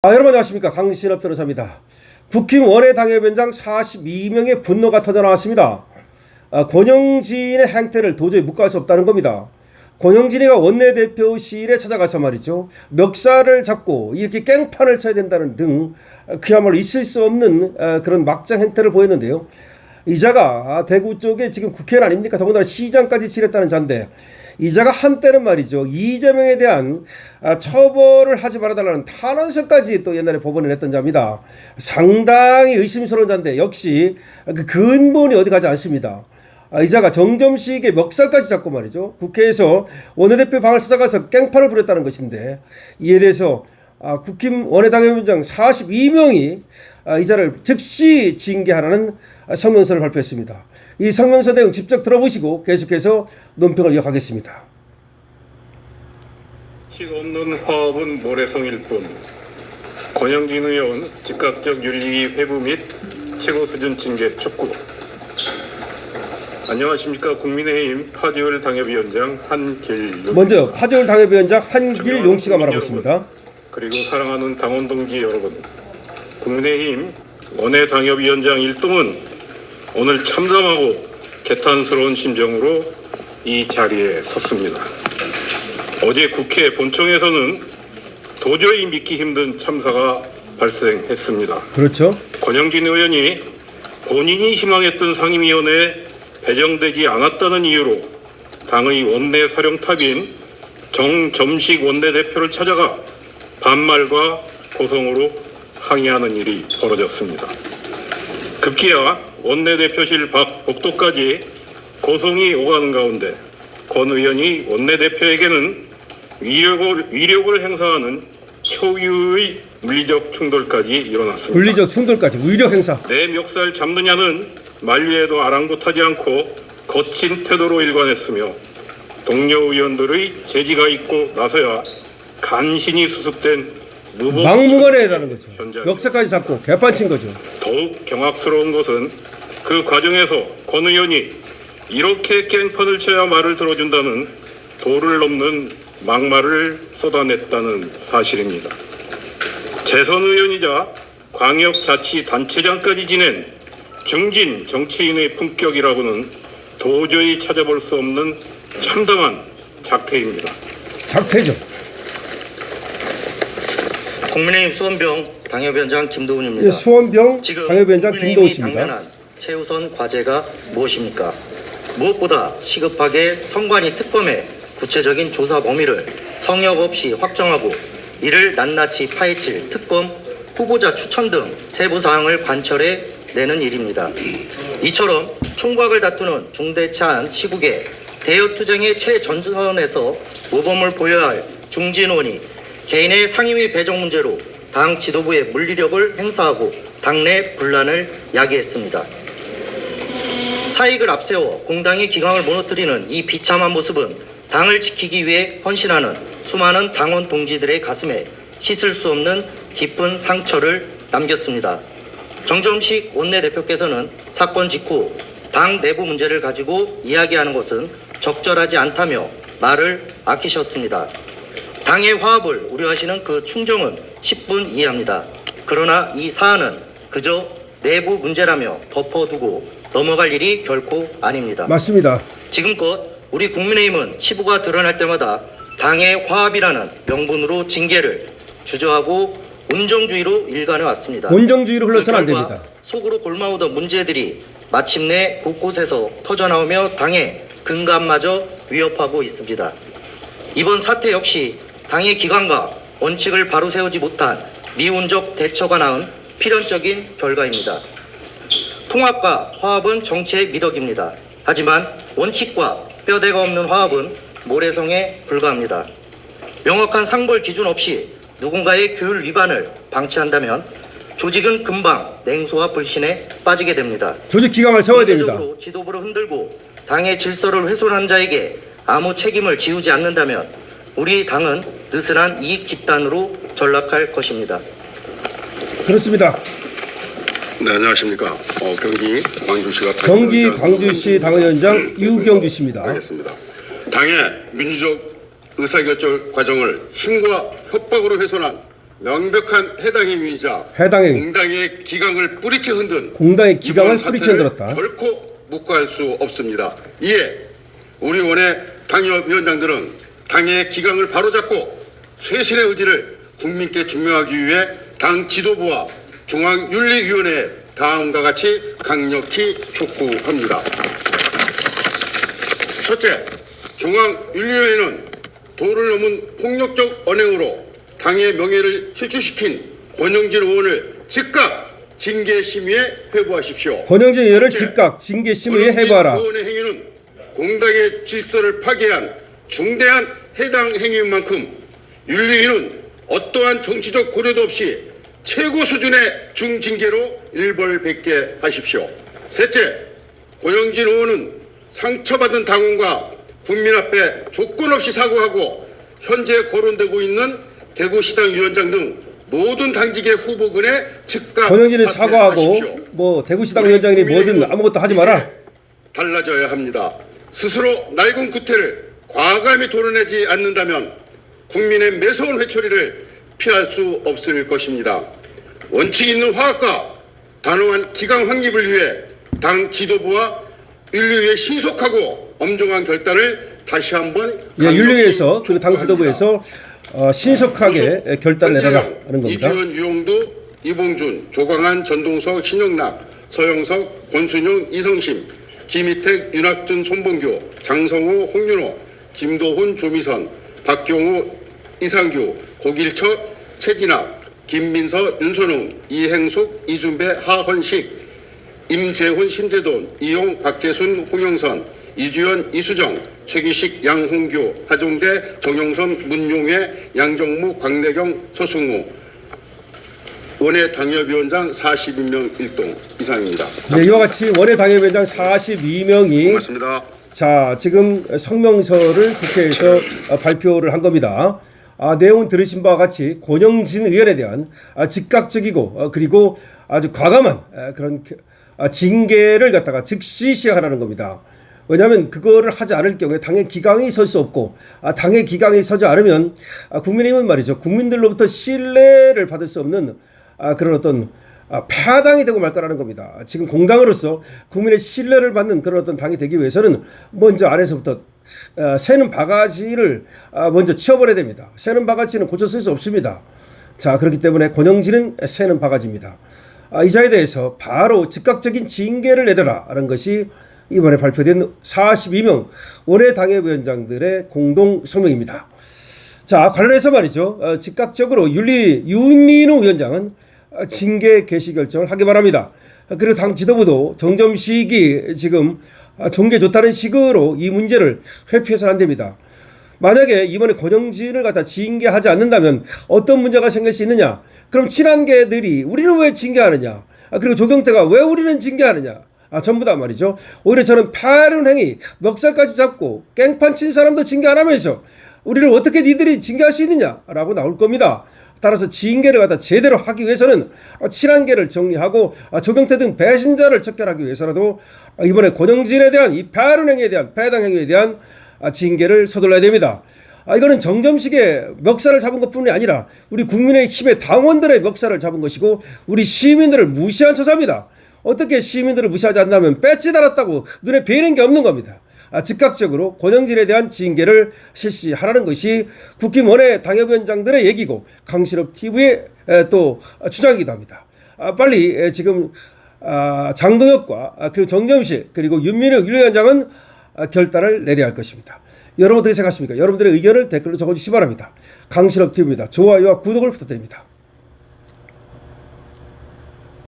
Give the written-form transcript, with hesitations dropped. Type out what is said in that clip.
여러분 안녕하십니까. 강신업 변호사입니다. 국힘 원외당협위원장 42명의 분노가 터져나왔습니다. 권영진의 행태를 도저히 묵과할 수 없다는 겁니다. 권영진이가 원내대표실에 찾아가서 말이죠, 멱살을 잡고 이렇게 깽판을 쳐야 된다는 등 그야말로 있을 수 없는 그런 막장 행태를 보였는데요. 이자가 대구 쪽에 지금 국회의원 아닙니까? 더군다나 시장까지 치렀다는 자인데, 이자가 한때는 말이죠, 이재명에 대한 처벌을 하지 말아달라는 탄원서까지 또 옛날에 법원에 냈던 자입니다. 상당히 의심스러운 자인데 역시 그 근본이 어디 가지 않습니다. 이자가 정점식의 멱살까지 잡고 말이죠, 국회에서 원내대표 방을 찾아가서 깽판을 부렸다는 것인데, 이에 대해서 국힘 원외당협위원장 42명이 이자를 즉시 징계하라는 성명서를 발표했습니다. 이 성명서 내용 직접 들어보시고 계속해서 논평을 이어가겠습니다. 식 없는 화합은 모래성일 뿐. 권영진 의원 즉각적 윤리 회부 및 최고 수준 징계 촉구. 안녕하십니까. 국민의힘 파지울 당협위원장 한길용. 먼저 파지울 당협위원장 한길용 씨가 말하고 있습니다. 그리고 사랑하는 당원 동지 여러분, 국민의힘 원외 당협위원장 일동은 오늘 참담하고 개탄스러운 심정으로 이 자리에 섰습니다. 어제 국회 본청에서는 도저히 믿기 힘든 참사가 발생했습니다. 그렇죠. 권영진 의원이 본인이 희망했던 상임위원회에 배정되지 않았다는 이유로 당의 원내 사령탑인 정점식 원내대표를 찾아가 반말과 고성으로 항의하는 일이 벌어졌습니다. 급기야 원내대표실 밖 복도까지 고성이 오가는 가운데 권 의원이 원내대표에게는 위력을 행사하는 초유의 물리적 충돌까지 일어났습니다. 물리적 충돌까지, 위력 행사. 내 멱살 잡느냐는 만류에도 아랑곳하지 않고 거친 태도로 일관했으며 동료 의원들의 제지가 있고 나서야 간신히 수습된 막무가내라는 거죠. 멱살까지 잡고 개판친 거죠. 더욱 경악스러운 것은 그 과정에서 권 의원이 이렇게 깽판을 쳐야 말을 들어준다는 도를 넘는 막말을 쏟아냈다는 사실입니다. 재선 의원이자 광역자치단체장까지 지낸 중진 정치인의 품격이라고는 도저히 찾아볼 수 없는 참담한 작태입니다. 작태죠. 국민의힘 수원병 당협위원장 김도훈입니다. 네, 수원병 당협위원장 김도훈 씨입니다. 당면한 최우선 과제가 무엇입니까? 무엇보다 시급하게 선관위 특검의 구체적인 조사 범위를 성역 없이 확정하고 이를 낱낱이 파헤칠 특검 후보자 추천 등 세부 사항을 관철해 내는 일입니다. 이처럼 총각을 다투는 중대차한 시국에 대여투쟁의 최전선에서 모범을 보여야 할 중진 의원이 개인의 상임위 배정 문제로 당 지도부의 물리력을 행사하고 당내 분란을 야기했습니다. 사익을 앞세워 공당의 기강을 무너뜨리는 이 비참한 모습은 당을 지키기 위해 헌신하는 수많은 당원 동지들의 가슴에 씻을 수 없는 깊은 상처를 남겼습니다. 정점식 원내대표께서는 사건 직후 당 내부 문제를 가지고 이야기하는 것은 적절하지 않다며 말을 아끼셨습니다. 당의 화합을 우려하시는 그 충정은 10분 이해합니다. 그러나 이 사안은 그저 내부 문제라며 덮어두고 넘어갈 일이 결코 아닙니다. 맞습니다. 지금껏 우리 국민의힘은 치부가 드러날 때마다 당의 화합이라는 명분으로 징계를 주저하고 온정주의로 일관해 왔습니다. 온정주의로 흘러서는 안 됩니다. 속으로 골마오던 문제들이 마침내 곳곳에서 터져나오며 당의 근간마저 위협하고 있습니다. 이번 사태 역시 당의 기관과 원칙을 바로 세우지 못한 미운적 대처가 낳은 필연적인 결과입니다. 통합과 화합은 정치의 미덕입니다. 하지만 원칙과 뼈대가 없는 화합은 모래성에 불과합니다. 명확한 상벌 기준 없이 누군가의 규율 위반을 방치한다면 조직은 금방 냉소와 불신에 빠지게 됩니다. 조직 기강을 세워야 됩니다. 지도부를 흔들고 당의 질서를 훼손한 자에게 아무 책임을 지우지 않는다면 우리 당은 느슨한 이익 집단으로 전락할 것입니다. 그렇습니다. 네, 안녕하십니까. 경기 광주시 당의원장 유경주 씨입니다. 알겠습니다. 당의 민주적 의사결정 과정을 힘과 협박으로 훼손한 명백한 해당 행위이자 해당 행위. 공당의 기강을 뿌리째 흔든 공당의 기강을 이번 뿌리째 사태를 흔들었다. 결코 묵과할 수 없습니다. 이에 우리 원의 당협위원장들은 당의 기강을 바로잡고 쇄신의 의지를 국민께 증명하기 위해 당 지도부와 중앙윤리위원회에 다음과 같이 강력히 촉구합니다. 첫째, 중앙윤리위원회는 도를 넘은 폭력적 언행으로 당의 명예를 실추시킨 권영진 의원을 즉각 징계 심의에 회부하십시오. 권영진 의원을 둘째, 즉각 징계 심의에 권영진 해부하라. 의원의 행위는 공당의 질서를 파괴한 중대한 해당 행위인 만큼 윤리위는 어떠한 정치적 고려도 없이 최고 수준의 중징계로 일벌백계 하십시오. 셋째, 권영진 의원은 상처받은 당원과 국민 앞에 조건 없이 사과하고 현재 거론되고 있는 대구시당 위원장 등 모든 당직의 후보군에 즉각 권영진은 사퇴하십시오. 사과하고 뭐 대구시당 위원장이 뭐든 아무것도 하지 마라. 달라져야 합니다. 스스로 낡은 구태를 과감히 도려내지 않는다면 국민의 매서운 회초리를 피할 수 없을 것입니다. 원칙 있는 화합과 단호한 기강 확립을 위해 당 지도부와 윤리위의 신속하고 엄정한 결단을 다시 한번 예, 윤리위에서 당 지도부에서 신속하게 결단 내라라 하는 겁니다. 이주연, 유용두, 이봉준, 조광한, 전동석, 신영락, 서영석, 권순영, 이성심, 김희택, 윤학준, 손봉규, 장성호, 홍윤호, 김도훈, 조미선, 박경호, 이상규, 고길처, 최진학, 김민서, 윤선웅, 이행숙, 이준배, 하헌식, 임재훈, 심재돈, 이용, 박재순, 홍영선, 이주연, 이수정, 최기식, 양홍규, 하종대, 정용선, 문용회, 양정무, 광래경, 서승우. 원외 당협위원장 42명 일동 이상입니다. 네, 이와 같이 원외 당협위원장 42명이 고맙습니다. 자, 지금 성명서를 국회에서 발표를 한 겁니다. 내용은 들으신 바와 같이 권영진 의원에 대한 즉각적이고 그리고 아주 과감한 그런 징계를 갖다가 즉시 시행하라는 겁니다. 왜냐하면 그거를 하지 않을 경우에 당의 기강이 설 수 없고 당의 기강이 서지 않으면 국민의힘은 말이죠. 국민들로부터 신뢰를 받을 수 없는 그런 어떤 폐당이 되고 말 거라는 겁니다. 지금 공당으로서 국민의 신뢰를 받는 그런 어떤 당이 되기 위해서는 먼저 안에서부터 새는 바가지를 먼저 치워버려야 됩니다. 새는 바가지는 고쳐 쓸 수 없습니다. 자, 그렇기 때문에 권영진은 새는 바가지입니다. 이 자에 대해서 바로 즉각적인 징계를 내려라라는 것이 이번에 발표된 42명 원외 당협위원장들의 공동 성명입니다. 자, 관련해서 말이죠. 즉각적으로 윤민우 위원장은 징계 개시 결정을 하기 바랍니다. 그리고 당 지도부도 정점식이 지금 종계 좋다는 식으로 이 문제를 회피해서는 안 됩니다. 만약에 이번에 권영진을 갖다 징계하지 않는다면 어떤 문제가 생길 수 있느냐? 그럼 친한계들이 우리는 왜 징계하느냐? 그리고 조경태가 왜 우리는 징계하느냐? 전부 다 말이죠. 오히려 저는 파른 행위, 멱살까지 잡고 깽판 친 사람도 징계 안 하면서 우리를 어떻게 니들이 징계할 수 있느냐라고 나올 겁니다. 따라서 징계를 갖다 제대로 하기 위해서는 친한계를 정리하고 조경태 등 배신자를 척결하기 위해서라도 이번에 권영진에 대한 이 파른 행위에 대한 패당 행위에 대한 징계를 서둘러야 됩니다. 이거는 정점식의 멱살을 잡은 것뿐이 아니라 우리 국민의힘의 당원들의 멱살을 잡은 것이고 우리 시민들을 무시한 처사입니다. 어떻게 시민들을 무시하지 않는다면 배지 달았다고 눈에 뵈는 게 없는 겁니다. 즉각적으로 권영진에 대한 징계를 실시하라는 것이 국힘 원외 당협위원장들의 얘기고 강신업 TV의 또 주장이기도 합니다. 빨리 지금 장동혁과 그리고 정점식 그리고 윤민우 윤리위원장은 결단을 내려야 할 것입니다. 여러분 어떻게 생각하십니까? 여러분들의 의견을 댓글로 적어주시기 바랍니다. 강신업 TV입니다. 좋아요와 구독을 부탁드립니다.